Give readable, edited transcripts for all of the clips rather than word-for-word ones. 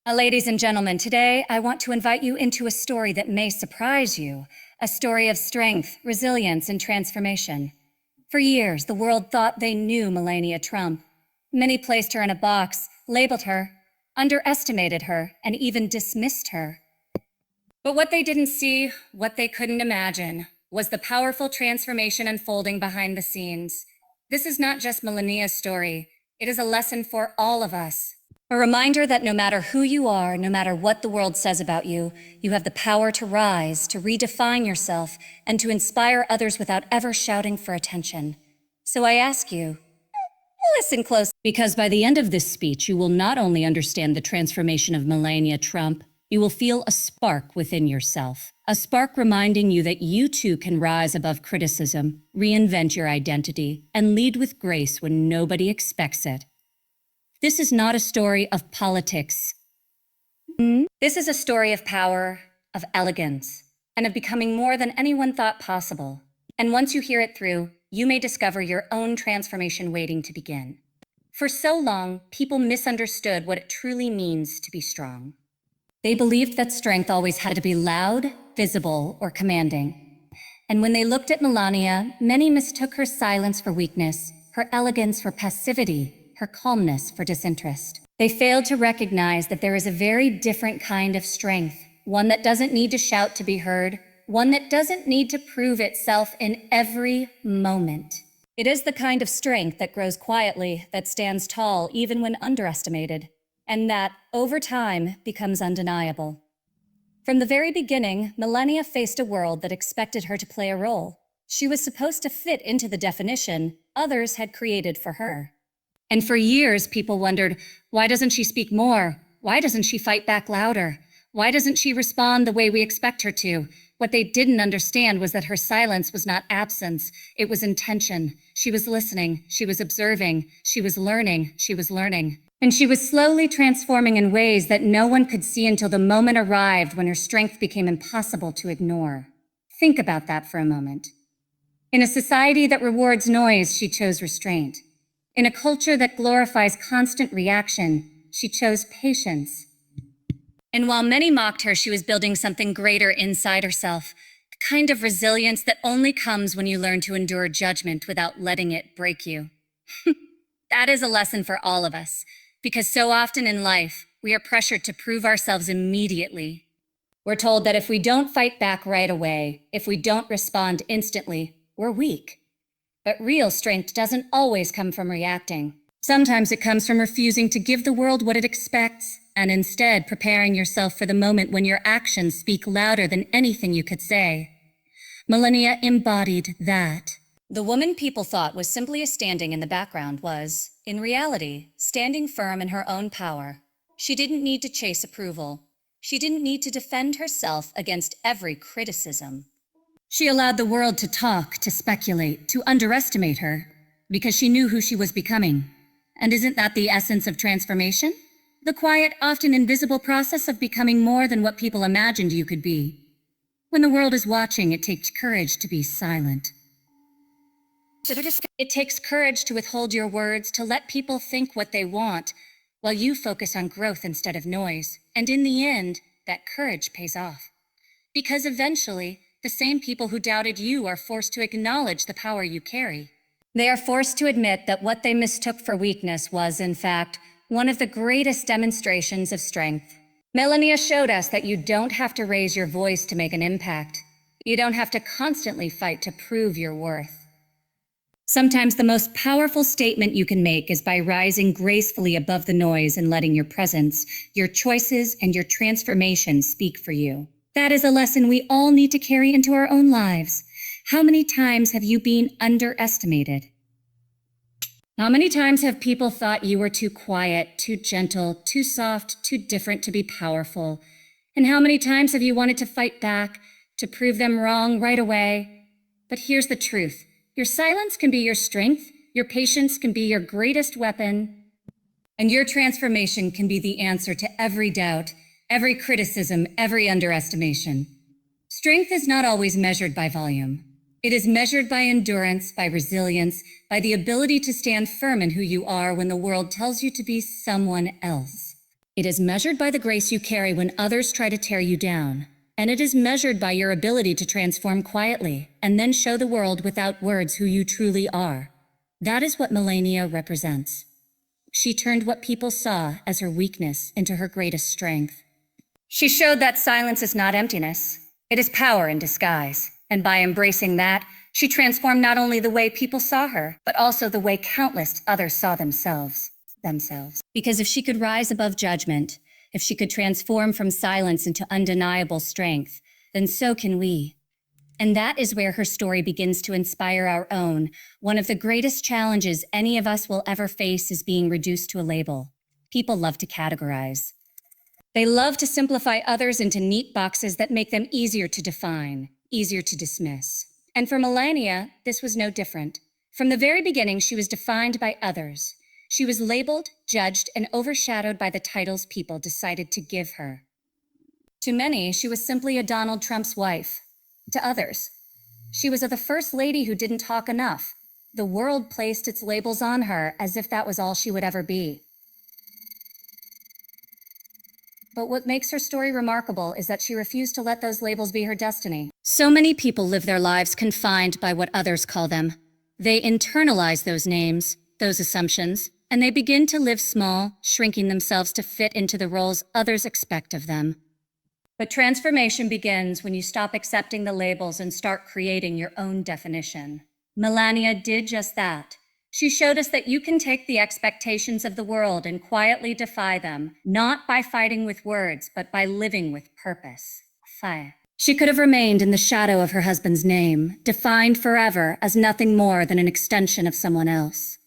Ladies and gentlemen, today I want to invite you into a story that may surprise you, a story of strength, resilience, and transformation. For years, the world thought they knew Melania Trump. Many placed her in a box, labeled her, underestimated her, and even dismissed her. But what they didn't see, what they couldn't imagine, was the powerful transformation unfolding behind the scenes. This is not just Melania's story. It is a lesson for all of us. A reminder that no matter who you are, no matter what the world says about you, you have the power to rise, to redefine yourself, and to inspire others without ever shouting for attention. So I ask you, listen close, because by the end of this speech, you will not only understand the transformation of Melania Trump, you will feel a spark within yourself, a spark reminding you that you too can rise above criticism, reinvent your identity, and lead with grace when nobody expects it. This is not a story of politics. This is a story of power, of elegance, and of becoming more than anyone thought possible. And once you hear it through, you may discover your own transformation waiting to begin. For so long, people misunderstood what it truly means to be strong. They believed that strength always had to be loud, visible, or commanding. And when they looked at Melania, many mistook her silence for weakness, her elegance for passivity, her calmness for disinterest. They failed to recognize that there is a very different kind of strength, one that doesn't need to shout to be heard, one that doesn't need to prove itself in every moment. It is the kind of strength that grows quietly, that stands tall even when underestimated, and that, over time, becomes undeniable. From the very beginning, Melania faced a world that expected her to play a role. She was supposed to fit into the definition others had created for her. And for years, people wondered, why doesn't she speak more? Why doesn't she fight back louder? Why doesn't she respond the way we expect her to? What they didn't understand was that her silence was not absence. It was intention. She was listening. She was observing. She was learning. She was learning. And she was slowly transforming in ways that no one could see until the moment arrived when her strength became impossible to ignore. Think about that for a moment. In a society that rewards noise, she chose restraint. In a culture that glorifies constant reaction, she chose patience. And while many mocked her, she was building something greater inside herself, the kind of resilience that only comes when you learn to endure judgment without letting it break you. That is a lesson for all of us, because so often in life, we are pressured to prove ourselves immediately. We're told that if we don't fight back right away, if we don't respond instantly, we're weak. But real strength doesn't always come from reacting. Sometimes it comes from refusing to give the world what it expects, and instead preparing yourself for the moment when your actions speak louder than anything you could say. Melania embodied that. The woman people thought was simply standing in the background was, in reality, standing firm in her own power. She didn't need to chase approval. She didn't need to defend herself against every criticism. She allowed the world to talk, to speculate, to underestimate her, because she knew who she was becoming. And isn't that the essence of transformation? The quiet, often invisible process of becoming more than what people imagined you could be. When the world is watching, it takes courage to be silent. It takes courage to withhold your words, to let people think what they want, while you focus on growth instead of noise. And in the end, that courage pays off. Because eventually, the same people who doubted you are forced to acknowledge the power you carry. They are forced to admit that what they mistook for weakness was, in fact, one of the greatest demonstrations of strength. Melania showed us that you don't have to raise your voice to make an impact. You don't have to constantly fight to prove your worth. Sometimes the most powerful statement you can make is by rising gracefully above the noise and letting your presence, your choices, and your transformation speak for you. That is a lesson we all need to carry into our own lives. How many times have you been underestimated? How many times have people thought you were too quiet, too gentle, too soft, too different to be powerful? And how many times have you wanted to fight back, to prove them wrong right away? But here's the truth. Your silence can be your strength, your patience can be your greatest weapon, and your transformation can be the answer to every doubt, every criticism, every underestimation. Strength is not always measured by volume. It is measured by endurance, by resilience, by the ability to stand firm in who you are when the world tells you to be someone else. It is measured by the grace you carry when others try to tear you down. And it is measured by your ability to transform quietly and then show the world without words who you truly are. That is what Melania represents. She turned what people saw as her weakness into her greatest strength. She showed that silence is not emptiness. It is power in disguise. And by embracing that, she transformed not only the way people saw her, but also the way countless others saw themselves. Because if she could rise above judgment, if she could transform from silence into undeniable strength, then so can we. And that is where her story begins to inspire our own. One of the greatest challenges any of us will ever face is being reduced to a label. People love to categorize. They love to simplify others into neat boxes that make them easier to define, easier to dismiss. And for Melania, this was no different. From the very beginning, she was defined by others. She was labeled, judged, and overshadowed by the titles people decided to give her. To many, she was simply a Donald Trump's wife. To others, she was the first lady who didn't talk enough. The world placed its labels on her as if that was all she would ever be. But what makes her story remarkable is that she refused to let those labels be her destiny. So many people live their lives confined by what others call them. They internalize those names, those assumptions, and they begin to live small, shrinking themselves to fit into the roles others expect of them. But transformation begins when you stop accepting the labels and start creating your own definition. Melania did just that. She showed us that you can take the expectations of the world and quietly defy them, not by fighting with words, but by living with purpose. Fire. She could have remained in the shadow of her husband's name, defined forever as nothing more than an extension of someone else.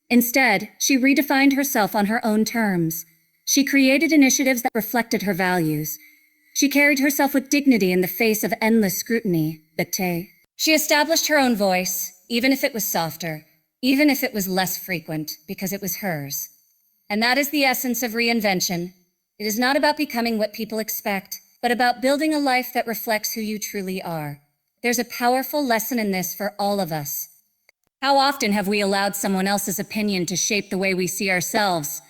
Instead, she redefined herself on her own terms. She created initiatives that reflected her values. She carried herself with dignity in the face of endless scrutiny. She established her own voice, even if it was softer, even if it was less frequent, because it was hers. And that is the essence of reinvention. It is not about becoming what people expect, but about building a life that reflects who you truly are. There's a powerful lesson in this for all of us. How often have we allowed someone else's opinion to shape the way we see ourselves?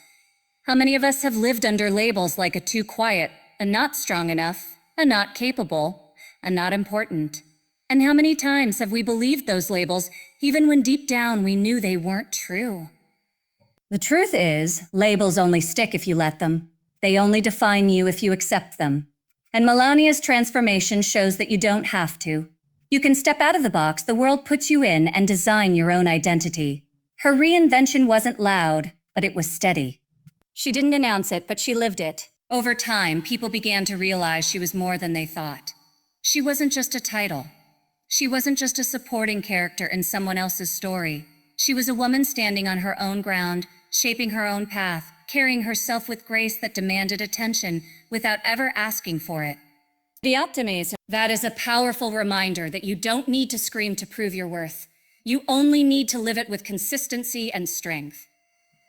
How many of us have lived under labels like a too quiet, a not strong enough, a not capable, a not important? And how many times have we believed those labels, even when deep down we knew they weren't true? The truth is, labels only stick if you let them. They only define you if you accept them. And Melania's transformation shows that you don't have to. You can step out of the box the world puts you in and design your own identity. Her reinvention wasn't loud, but it was steady. She didn't announce it, but she lived it. Over time, people began to realize she was more than they thought. She wasn't just a title. She wasn't just a supporting character in someone else's story. She was a woman standing on her own ground, shaping her own path, carrying herself with grace that demanded attention without ever asking for it. The optimism, that is a powerful reminder that you don't need to scream to prove your worth. You only need to live it with consistency and strength.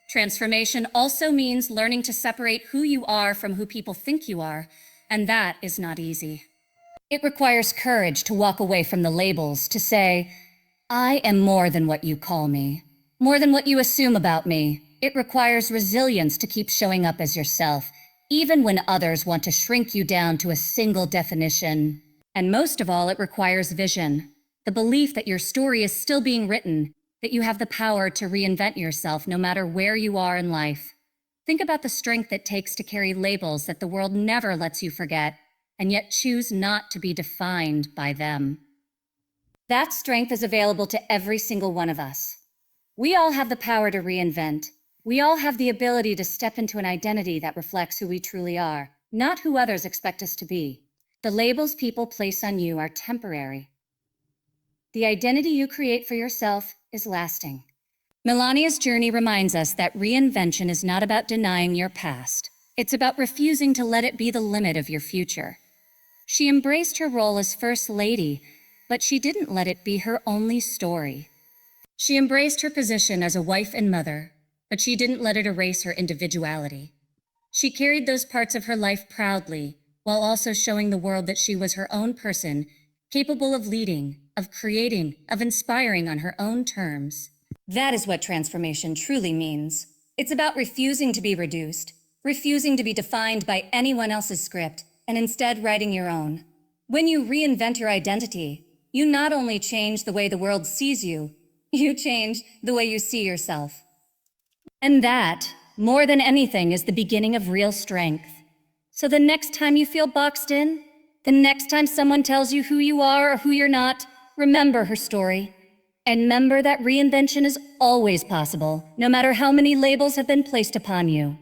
Transformation also means learning to separate who you are from who people think you are, and that is not easy. It requires courage to walk away from the labels, to say, I am more than what you call me, more than what you assume about me. It requires resilience to keep showing up as yourself, even when others want to shrink you down to a single definition. And most of all, it requires vision, the belief that your story is still being written, that you have the power to reinvent yourself no matter where you are in life. Think about the strength it takes to carry labels that the world never lets you forget, and yet choose not to be defined by them. That strength is available to every single one of us. We all have the power to reinvent. We all have the ability to step into an identity that reflects who we truly are, not who others expect us to be. The labels people place on you are temporary. The identity you create for yourself is lasting. Melania's journey reminds us that reinvention is not about denying your past. It's about refusing to let it be the limit of your future. She embraced her role as First Lady, but she didn't let it be her only story. She embraced her position as a wife and mother, but she didn't let it erase her individuality. She carried those parts of her life proudly, while also showing the world that she was her own person, capable of leading, of creating, of inspiring on her own terms. That is what transformation truly means. It's about refusing to be reduced, refusing to be defined by anyone else's script and instead writing your own. When you reinvent your identity, you not only change the way the world sees you, you change the way you see yourself. And that, more than anything, is the beginning of real strength. So the next time you feel boxed in, the next time someone tells you who you are or who you're not, remember her story. And remember that reinvention is always possible, no matter how many labels have been placed upon you.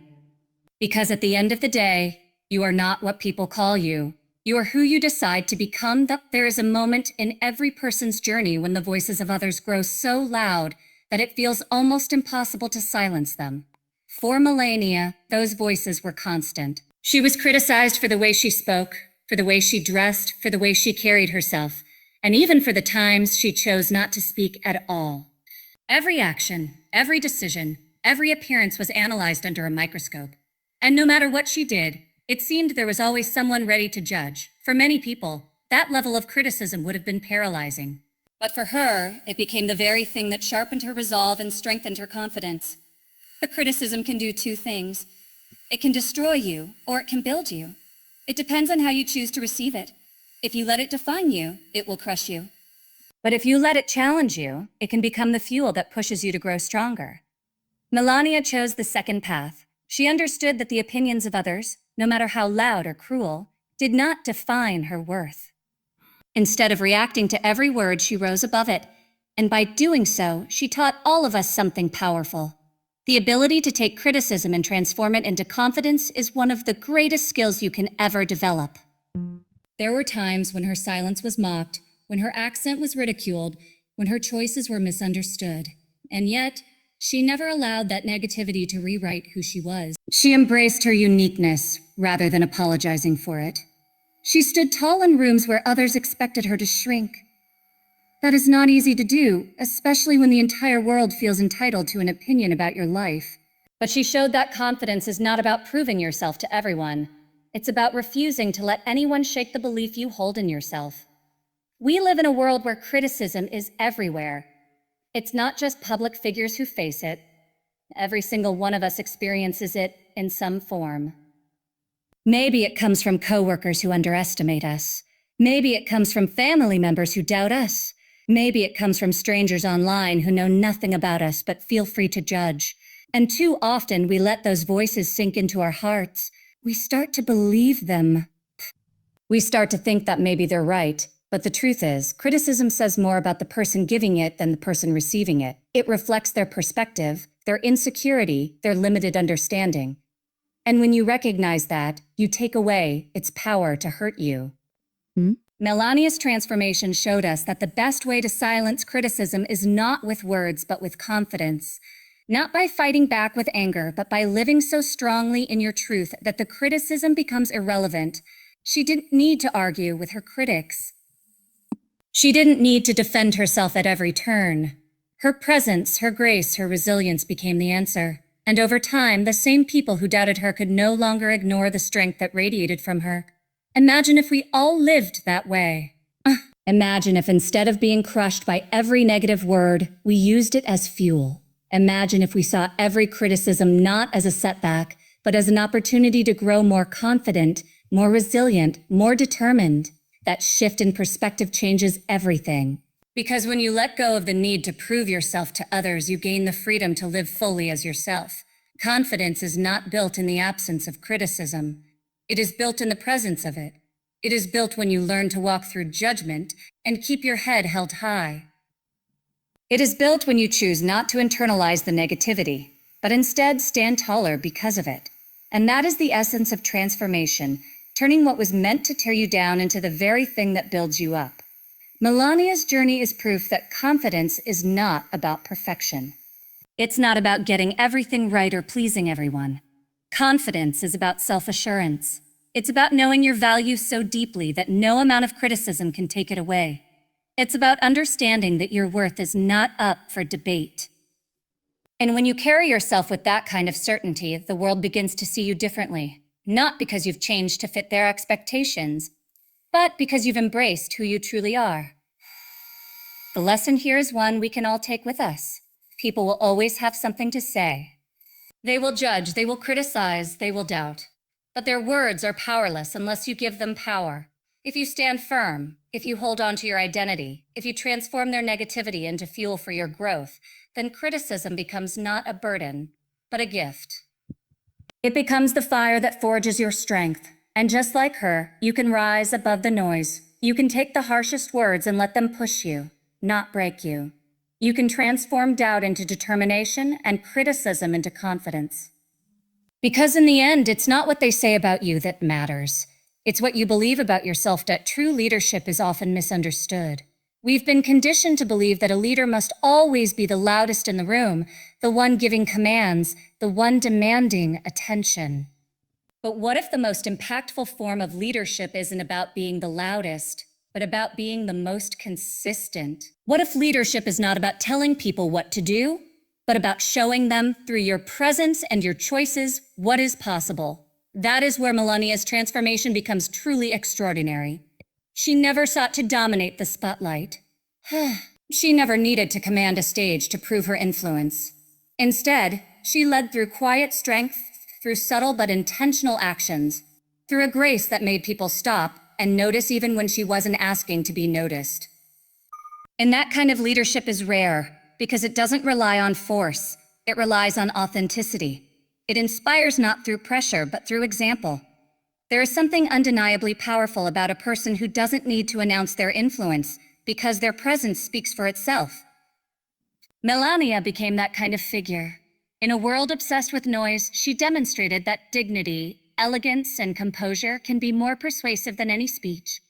Because at the end of the day, you are not what people call you. You are who you decide to become. There is a moment in every person's journey when the voices of others grow so loud that it feels almost impossible to silence them. For Melania, those voices were constant. She was criticized for the way she spoke, for the way she dressed, for the way she carried herself, and even for the times she chose not to speak at all. Every action, every decision, every appearance was analyzed under a microscope. And no matter what she did, it seemed there was always someone ready to judge. For many people, that level of criticism would have been paralyzing. But for her, it became the very thing that sharpened her resolve and strengthened her confidence. The criticism can do two things. It can destroy you, or it can build you. It depends on how you choose to receive it. If you let it define you, it will crush you. But if you let it challenge you, it can become the fuel that pushes you to grow stronger. Melania chose the second path. She understood that the opinions of others, no matter how loud or cruel, did not define her worth. Instead of reacting to every word, she rose above it, and by doing so, she taught all of us something powerful. The ability to take criticism and transform it into confidence is one of the greatest skills you can ever develop. There were times when her silence was mocked, when her accent was ridiculed, when her choices were misunderstood, and yet, she never allowed that negativity to rewrite who she was. She embraced her uniqueness rather than apologizing for it. She stood tall in rooms where others expected her to shrink. That is not easy to do, especially when the entire world feels entitled to an opinion about your life. But she showed that confidence is not about proving yourself to everyone. It's about refusing to let anyone shake the belief you hold in yourself. We live in a world where criticism is everywhere. It's not just public figures who face it. Every single one of us experiences it in some form. Maybe it comes from coworkers who underestimate us. Maybe it comes from family members who doubt us. Maybe it comes from strangers online who know nothing about us but feel free to judge. And too often we let those voices sink into our hearts. We start to believe them. We start to think that maybe they're right. But the truth is, criticism says more about the person giving it than the person receiving it. It reflects their perspective, their insecurity, their limited understanding. And when you recognize that, you take away its power to hurt you. Melania's transformation showed us that the best way to silence criticism is not with words, but with confidence. Not by fighting back with anger, but by living so strongly in your truth that the criticism becomes irrelevant. She didn't need to argue with her critics. She didn't need to defend herself at every turn. Her presence, her grace, her resilience became the answer. And over time, the same people who doubted her could no longer ignore the strength that radiated from her. Imagine if we all lived that way. Imagine if instead of being crushed by every negative word, we used it as fuel. Imagine if we saw every criticism not as a setback, but as an opportunity to grow more confident, more resilient, more determined. That shift in perspective changes everything. Because when you let go of the need to prove yourself to others, you gain the freedom to live fully as yourself. Confidence is not built in the absence of criticism. It is built in the presence of it. It is built when you learn to walk through judgment and keep your head held high. It is built when you choose not to internalize the negativity, but instead stand taller because of it. And that is the essence of transformation, turning what was meant to tear you down into the very thing that builds you up. Melania's journey is proof that confidence is not about perfection. It's not about getting everything right or pleasing everyone. Confidence is about self-assurance. It's about knowing your value so deeply that no amount of criticism can take it away. It's about understanding that your worth is not up for debate. And when you carry yourself with that kind of certainty, the world begins to see you differently. Not because you've changed to fit their expectations, but because you've embraced who you truly are. The lesson here is one we can all take with us. People will always have something to say. They will judge, they will criticize, they will doubt. But their words are powerless unless you give them power. If you stand firm, if you hold on to your identity, if you transform their negativity into fuel for your growth, then criticism becomes not a burden, but a gift. It becomes the fire that forges your strength. And just like her, you can rise above the noise. You can take the harshest words and let them push you, not break you. You can transform doubt into determination and criticism into confidence. Because in the end, it's not what they say about you that matters. It's what you believe about yourself that true leadership is often misunderstood. We've been conditioned to believe that a leader must always be the loudest in the room, the one giving commands, the one demanding attention. But what if the most impactful form of leadership isn't about being the loudest, but about being the most consistent? What if leadership is not about telling people what to do, but about showing them through your presence and your choices what is possible? That is where Melania's transformation becomes truly extraordinary. She never sought to dominate the spotlight. She never needed to command a stage to prove her influence. Instead, she led through quiet strength, through subtle but intentional actions, through a grace that made people stop and notice even when she wasn't asking to be noticed. And that kind of leadership is rare because it doesn't rely on force. It relies on authenticity. It inspires not through pressure, but through example. There is something undeniably powerful about a person who doesn't need to announce their influence because their presence speaks for itself. Melania became that kind of figure. In a world obsessed with noise, she demonstrated that dignity, elegance, and composure can be more persuasive than any speech.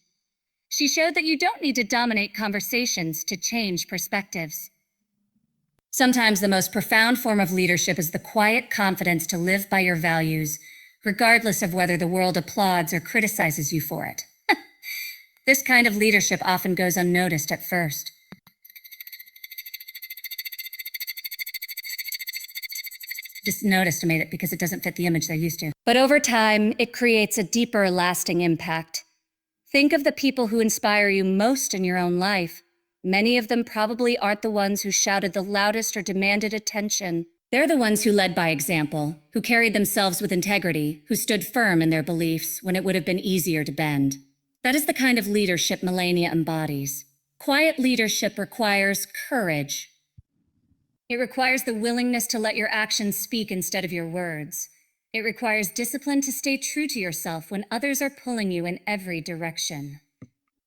She showed that you don't need to dominate conversations to change perspectives. Sometimes the most profound form of leadership is the quiet confidence to live by your values, regardless of whether the world applauds or criticizes you for it. This kind of leadership often goes unnoticed at first. Just an underestimate it because it doesn't fit the image they're used to. But over time, it creates a deeper, lasting impact. Think of the people who inspire you most in your own life. Many of them probably aren't the ones who shouted the loudest or demanded attention. They're the ones who led by example, who carried themselves with integrity, who stood firm in their beliefs when it would have been easier to bend. That is the kind of leadership Melania embodies. Quiet leadership requires courage. It requires the willingness to let your actions speak instead of your words. It requires discipline to stay true to yourself when others are pulling you in every direction.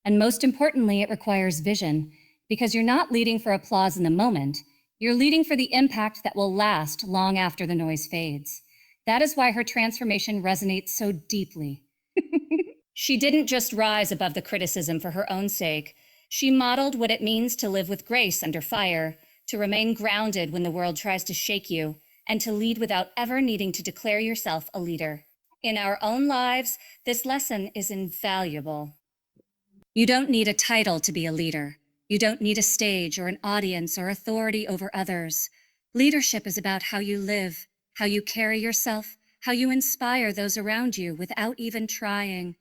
And most importantly, it requires vision, because you're not leading for applause in the moment. You're leading for the impact that will last long after the noise fades. That is why her transformation resonates so deeply. She didn't just rise above the criticism for her own sake. She modeled what it means to live with grace under fire, to remain grounded when the world tries to shake you, and to lead without ever needing to declare yourself a leader. In our own lives, this lesson is invaluable. You don't need a title to be a leader. You don't need a stage or an audience or authority over others. Leadership is about how you live, how you carry yourself, how you inspire those around you without even trying.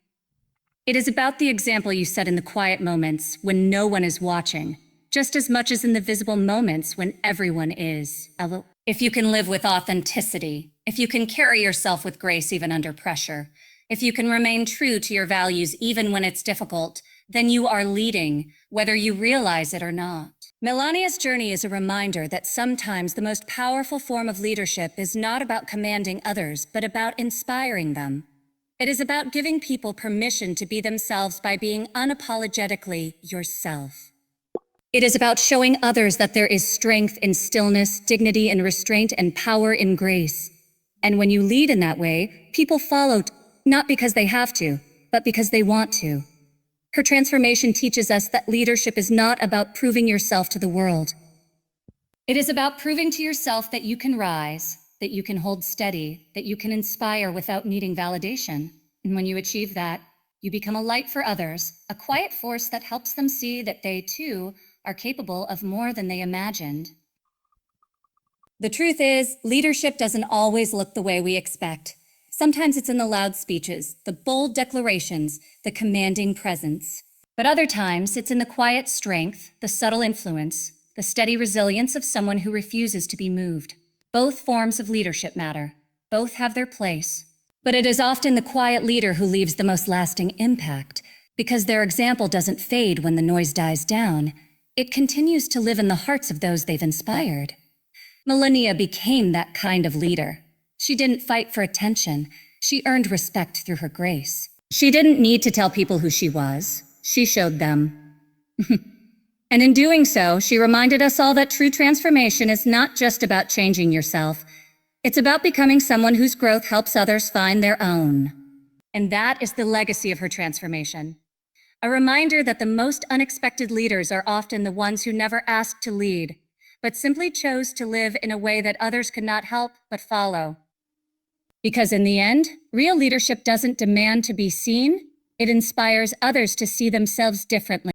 It is about the example you set in the quiet moments when no one is watching, just as much as in the visible moments when everyone is. If you can live with authenticity, if you can carry yourself with grace even under pressure, if you can remain true to your values even when it's difficult, then you are leading, whether you realize it or not. Melania's journey is a reminder that sometimes the most powerful form of leadership is not about commanding others, but about inspiring them. It is about giving people permission to be themselves by being unapologetically yourself. It is about showing others that there is strength in stillness, dignity in restraint, and power in grace. And when you lead in that way, people follow, not because they have to, but because they want to. Her transformation teaches us that leadership is not about proving yourself to the world. It is about proving to yourself that you can rise, that you can hold steady, that you can inspire without needing validation. And when you achieve that, you become a light for others, a quiet force that helps them see that they, too, are capable of more than they imagined. The truth is, leadership doesn't always look the way we expect. Sometimes it's in the loud speeches, the bold declarations, the commanding presence. But other times, it's in the quiet strength, the subtle influence, the steady resilience of someone who refuses to be moved. Both forms of leadership matter. Both have their place. But it is often the quiet leader who leaves the most lasting impact, because their example doesn't fade when the noise dies down. It continues to live in the hearts of those they've inspired. Melania became that kind of leader. She didn't fight for attention. She earned respect through her grace. She didn't need to tell people who she was. She showed them. And in doing so, she reminded us all that true transformation is not just about changing yourself. It's about becoming someone whose growth helps others find their own. And that is the legacy of her transformation. A reminder that the most unexpected leaders are often the ones who never asked to lead, but simply chose to live in a way that others could not help but follow. Because in the end, real leadership doesn't demand to be seen, it inspires others to see themselves differently.